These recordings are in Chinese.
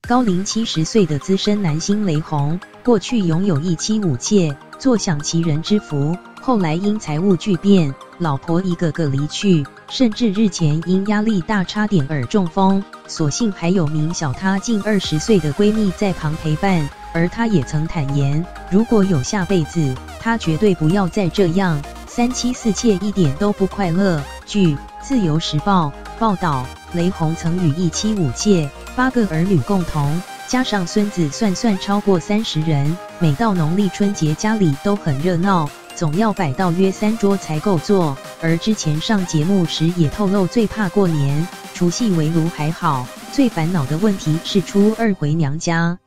高龄70岁的资深男星雷洪，过去拥有一妻5妾，坐享其人之福，后来因财务巨变，老婆一个个离去，甚至日前因压力大差点耳中风，所幸还有名小他近20岁的闺蜜在旁陪伴，而她也曾坦言，如果有下辈子，她绝对不要再这样，3妻4妾一点都不快乐。据自由时报报道，雷洪曾与一妻5妾，8个儿女共同，加上孙子算超过30人，每到农历春节家里都很热闹，总要摆到约3桌才够坐。而之前上节目时也透露，最怕过年，除夕围炉还好，最烦恼的问题是初2回娘家。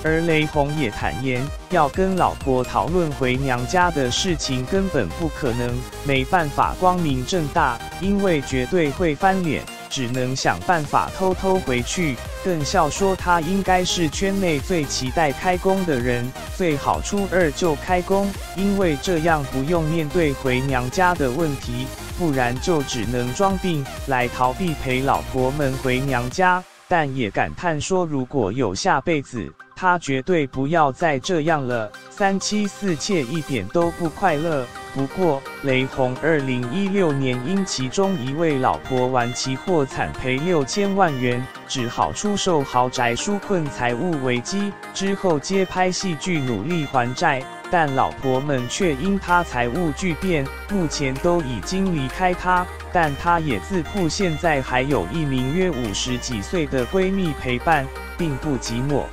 而雷洪也坦言，要跟老婆讨论回娘家的事情根本不可能，没办法光明正大，因为绝对会翻脸，只能想办法偷偷回去。更笑说他应该是圈内最期待开工的人，最好初2就开工，因为这样不用面对回娘家的问题，不然就只能装病来逃避陪老婆们回娘家。但也感叹说，如果有下辈子，他绝对不要再这样了，3妻4妾一点都不快乐。不过，雷洪2016年因其中一位老婆晚期获惨赔6000万元，只好出售豪宅纾困财务危机，之后接拍戏剧努力还债，但老婆们却因他财务巨变，目前都已经离开他。但他也自曝现在还有一名约50几岁的闺蜜陪伴，并不寂寞。